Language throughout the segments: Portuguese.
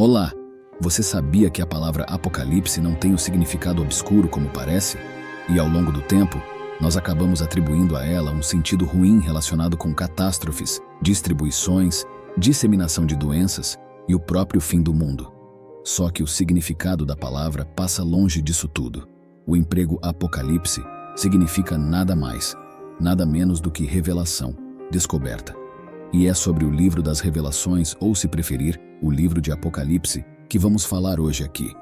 Olá! Você sabia que a palavra Apocalipse não tem um significado obscuro como parece? E ao longo do tempo, nós acabamos atribuindo a ela um sentido ruim relacionado com catástrofes, distribuições, disseminação de doenças e o próprio fim do mundo. Só que o significado da palavra passa longe disso tudo. O emprego Apocalipse significa nada mais, nada menos do que revelação, descoberta. E é sobre o livro das revelações, ou se preferir, o livro de Apocalipse, que vamos falar hoje aqui.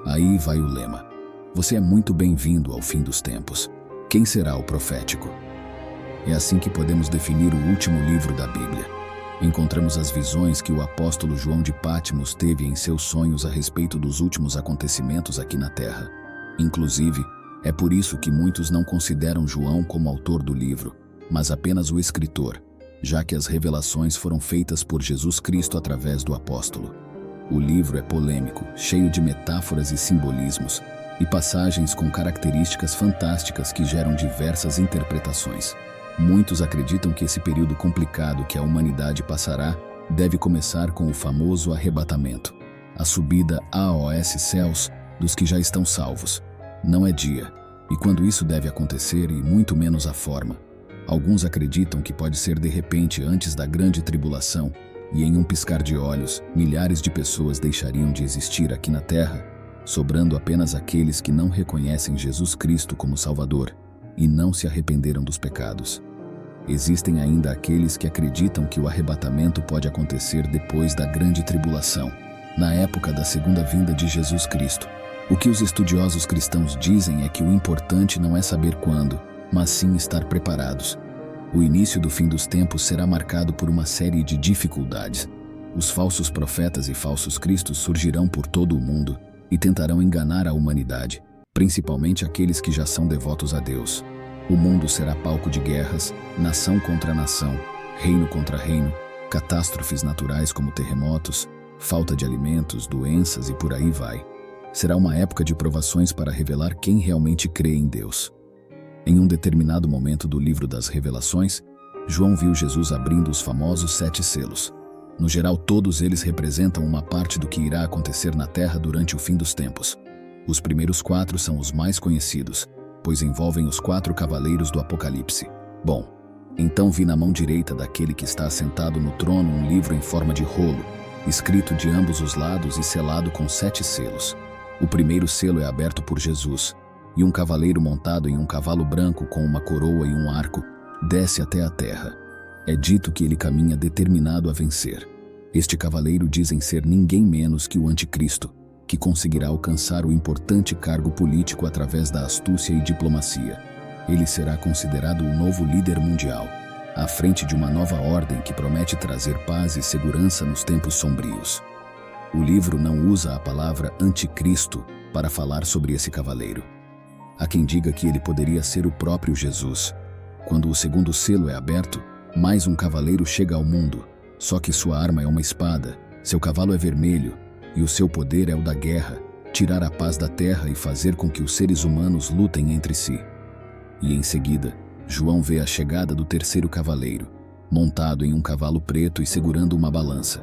Aí vai o lema. Você é muito bem-vindo ao fim dos tempos. Quem será o profético? É assim que podemos definir o último livro da Bíblia. Encontramos as visões que o apóstolo João de Patmos teve em seus sonhos a respeito dos últimos acontecimentos aqui na Terra. Inclusive, é por isso que muitos não consideram João como autor do livro, mas apenas o escritor, já que as revelações foram feitas por Jesus Cristo através do apóstolo. O livro é polêmico, cheio de metáforas e simbolismos, e passagens com características fantásticas que geram diversas interpretações. Muitos acreditam que esse período complicado que a humanidade passará deve começar com o famoso arrebatamento, a subida aos céus dos que já estão salvos. Não é dia, e quando isso deve acontecer, e muito menos a forma. Alguns acreditam que pode ser de repente antes da grande tribulação, e em um piscar de olhos, milhares de pessoas deixariam de existir aqui na Terra, sobrando apenas aqueles que não reconhecem Jesus Cristo como Salvador e não se arrependeram dos pecados. Existem ainda aqueles que acreditam que o arrebatamento pode acontecer depois da grande tribulação, na época da segunda vinda de Jesus Cristo. O que os estudiosos cristãos dizem é que o importante não é saber quando, mas sim estar preparados. O início do fim dos tempos será marcado por uma série de dificuldades. Os falsos profetas e falsos cristos surgirão por todo o mundo e tentarão enganar a humanidade, principalmente aqueles que já são devotos a Deus. O mundo será palco de guerras, nação contra nação, reino contra reino, catástrofes naturais como terremotos, falta de alimentos, doenças e por aí vai. Será uma época de provações para revelar quem realmente crê em Deus. Em um determinado momento do livro das Revelações, João viu Jesus abrindo os famosos 7 selos. No geral, todos eles representam uma parte do que irá acontecer na Terra durante o fim dos tempos. Os primeiros 4 são os mais conhecidos, pois envolvem os 4 cavaleiros do Apocalipse. Bom, então vi na mão direita daquele que está assentado no trono um livro em forma de rolo, escrito de ambos os lados e selado com 7 selos. O primeiro selo é aberto por Jesus, e um cavaleiro montado em um cavalo branco com uma coroa e um arco desce até a terra. É dito que ele caminha determinado a vencer. Este cavaleiro dizem ser ninguém menos que o Anticristo, que conseguirá alcançar o importante cargo político através da astúcia e diplomacia. Ele será considerado o novo líder mundial, à frente de uma nova ordem que promete trazer paz e segurança nos tempos sombrios. O livro não usa a palavra anticristo para falar sobre esse cavaleiro. Há quem diga que ele poderia ser o próprio Jesus. Quando o segundo selo é aberto, mais um cavaleiro chega ao mundo, só que sua arma é uma espada, seu cavalo é vermelho, e o seu poder é o da guerra, tirar a paz da terra e fazer com que os seres humanos lutem entre si. E em seguida, João vê a chegada do terceiro cavaleiro, montado em um cavalo preto e segurando uma balança.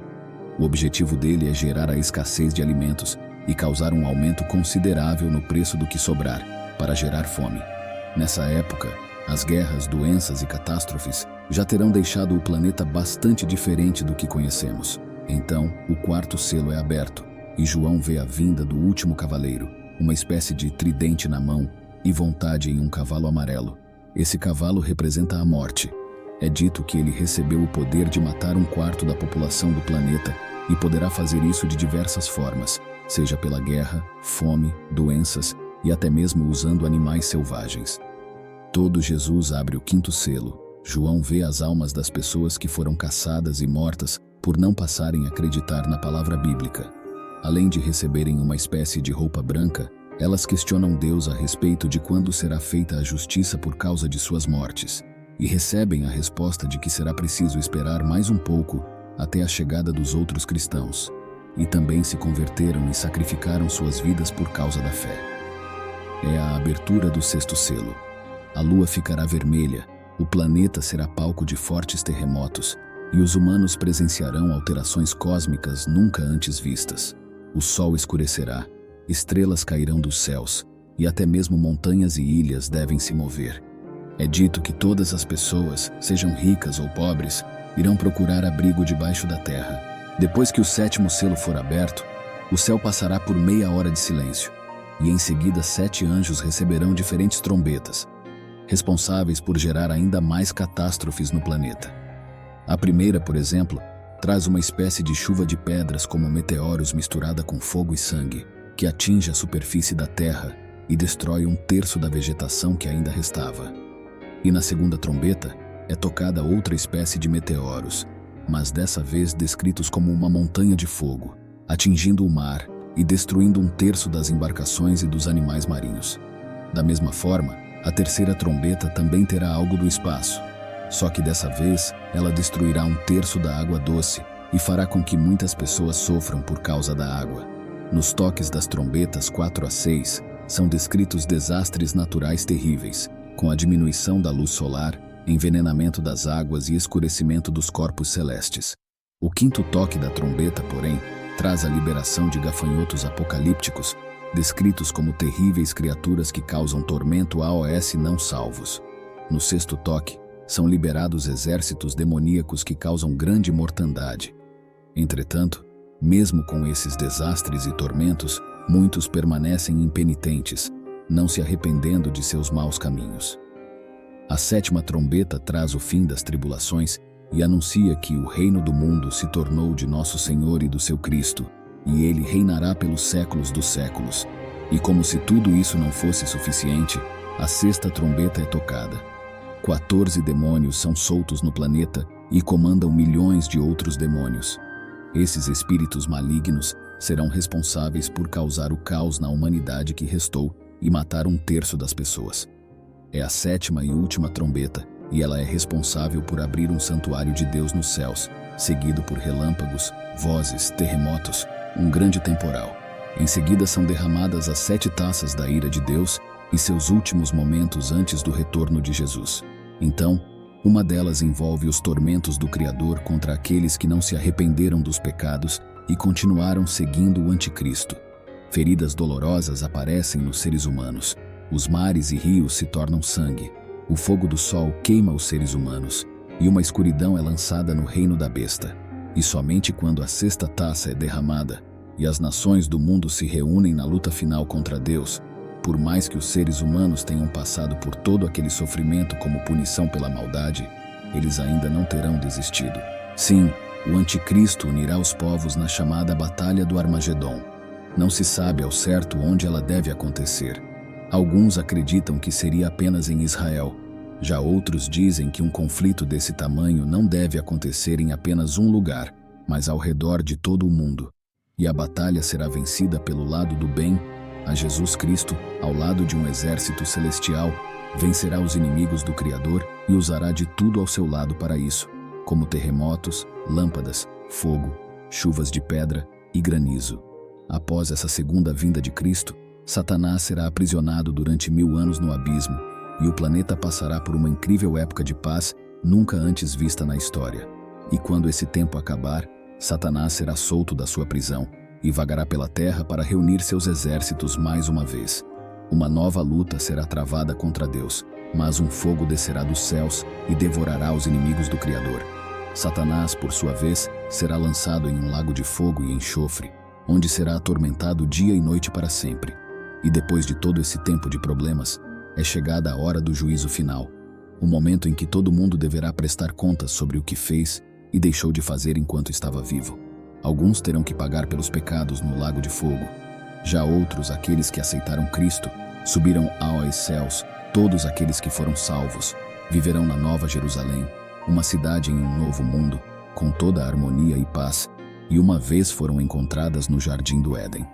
O objetivo dele é gerar a escassez de alimentos e causar um aumento considerável no preço do que sobrar, para gerar fome. Nessa época, as guerras, doenças e catástrofes já terão deixado o planeta bastante diferente do que conhecemos. Então, o quarto selo é aberto, e João vê a vinda do último cavaleiro, uma espécie de tridente na mão e vontade em um cavalo amarelo. Esse cavalo representa a morte. É dito que ele recebeu o poder de matar 1/4 da população do planeta e poderá fazer isso de diversas formas, seja pela guerra, fome, doenças e até mesmo usando animais selvagens. Todo Jesus abre o 5º selo. João vê as almas das pessoas que foram caçadas e mortas por não passarem a acreditar na palavra bíblica. Além de receberem uma espécie de roupa branca, elas questionam Deus a respeito de quando será feita a justiça por causa de suas mortes, e recebem a resposta de que será preciso esperar mais um pouco até a chegada dos outros cristãos, e também se converteram e sacrificaram suas vidas por causa da fé. É a abertura do 6º selo. A lua ficará vermelha, o planeta será palco de fortes terremotos, e os humanos presenciarão alterações cósmicas nunca antes vistas. o sol escurecerá, estrelas cairão dos céus, e até mesmo montanhas e ilhas devem se mover. É dito que todas as pessoas, sejam ricas ou pobres, irão procurar abrigo debaixo da terra. Depois que o 7º selo for aberto, o céu passará por meia hora de silêncio, e em seguida 7 anjos receberão diferentes trombetas, responsáveis por gerar ainda mais catástrofes no planeta. A primeira, por exemplo, traz uma espécie de chuva de pedras como meteoros misturada com fogo e sangue, que atinge a superfície da Terra e destrói 1/3 da vegetação que ainda restava. E na segunda trombeta é tocada outra espécie de meteoros, mas dessa vez descritos como uma montanha de fogo, atingindo o mar e destruindo 1/3 das embarcações e dos animais marinhos. Da mesma forma, a terceira trombeta também terá algo do espaço, só que dessa vez ela destruirá 1/3 da água doce e fará com que muitas pessoas sofram por causa da água. Nos toques das trombetas 4 a 6, são descritos desastres naturais terríveis, com a diminuição da luz solar, envenenamento das águas e escurecimento dos corpos celestes. O 5º toque da trombeta, porém, traz a liberação de gafanhotos apocalípticos, descritos como terríveis criaturas que causam tormento aos não salvos. No 6º toque, são liberados exércitos demoníacos que causam grande mortandade. Entretanto, mesmo com esses desastres e tormentos, muitos permanecem impenitentes, não se arrependendo de seus maus caminhos. A 7ª trombeta traz o fim das tribulações e anuncia que o reino do mundo se tornou de nosso Senhor e do seu Cristo, e ele reinará pelos séculos dos séculos. E como se tudo isso não fosse suficiente, a 6ª trombeta é tocada. 14 demônios são soltos no planeta e comandam milhões de outros demônios. Esses espíritos malignos serão responsáveis por causar o caos na humanidade que restou e matar 1/3 das pessoas. É a 7ª e última trombeta, e ela é responsável por abrir um santuário de Deus nos céus, seguido por relâmpagos, vozes, terremotos, um grande temporal. Em seguida são derramadas as 7 taças da ira de Deus e seus últimos momentos antes do retorno de Jesus. Então, uma delas envolve os tormentos do Criador contra aqueles que não se arrependeram dos pecados e continuaram seguindo o Anticristo. Feridas dolorosas aparecem nos seres humanos. Os mares e rios se tornam sangue. O fogo do sol queima os seres humanos, e uma escuridão é lançada no reino da besta. E somente quando a 6ª taça é derramada e as nações do mundo se reúnem na luta final contra Deus, por mais que os seres humanos tenham passado por todo aquele sofrimento como punição pela maldade, eles ainda não terão desistido. Sim, o Anticristo unirá os povos na chamada Batalha do Armagedon. Não se sabe ao certo onde ela deve acontecer. Alguns acreditam que seria apenas em Israel. Já outros dizem que um conflito desse tamanho não deve acontecer em apenas um lugar, mas ao redor de todo o mundo. E a batalha será vencida pelo lado do bem, a Jesus Cristo, ao lado de um exército celestial, vencerá os inimigos do Criador e usará de tudo ao seu lado para isso, como terremotos, lâmpadas, fogo, chuvas de pedra e granizo. Após essa segunda vinda de Cristo, Satanás será aprisionado durante 1000 anos no abismo, e o planeta passará por uma incrível época de paz nunca antes vista na história. E quando esse tempo acabar, Satanás será solto da sua prisão e vagará pela terra para reunir seus exércitos mais uma vez. Uma nova luta será travada contra Deus, mas um fogo descerá dos céus e devorará os inimigos do Criador. Satanás, por sua vez, será lançado em um lago de fogo e enxofre, onde será atormentado dia e noite para sempre. E depois de todo esse tempo de problemas, é chegada a hora do juízo final, o momento em que todo mundo deverá prestar contas sobre o que fez e deixou de fazer enquanto estava vivo. Alguns terão que pagar pelos pecados no lago de fogo. Já outros, aqueles que aceitaram Cristo, subirão aos céus. Todos aqueles que foram salvos viverão na Nova Jerusalém, uma cidade em um novo mundo, com toda a harmonia e paz, e uma vez foram encontradas no Jardim do Éden.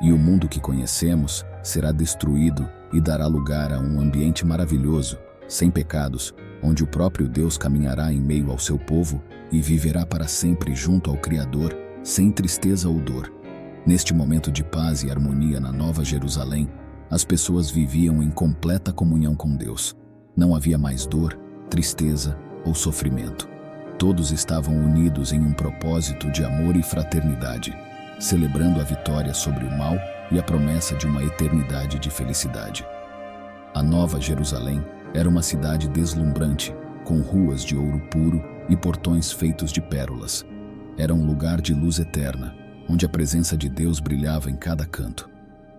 E o mundo que conhecemos será destruído e dará lugar a um ambiente maravilhoso, sem pecados, onde o próprio Deus caminhará em meio ao seu povo e viverá para sempre junto ao Criador, sem tristeza ou dor. Neste momento de paz e harmonia na Nova Jerusalém, as pessoas viviam em completa comunhão com Deus. Não havia mais dor, tristeza ou sofrimento. Todos estavam unidos em um propósito de amor e fraternidade. celebrando a vitória sobre o mal e a promessa de uma eternidade de felicidade. A Nova Jerusalém era uma cidade deslumbrante, com ruas de ouro puro e portões feitos de pérolas. Era um lugar de luz eterna, onde a presença de Deus brilhava em cada canto.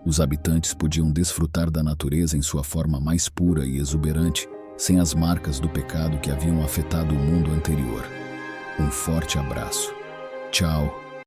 Os habitantes podiam desfrutar da natureza em sua forma mais pura e exuberante, sem as marcas do pecado que haviam afetado o mundo anterior. Um forte abraço. Tchau.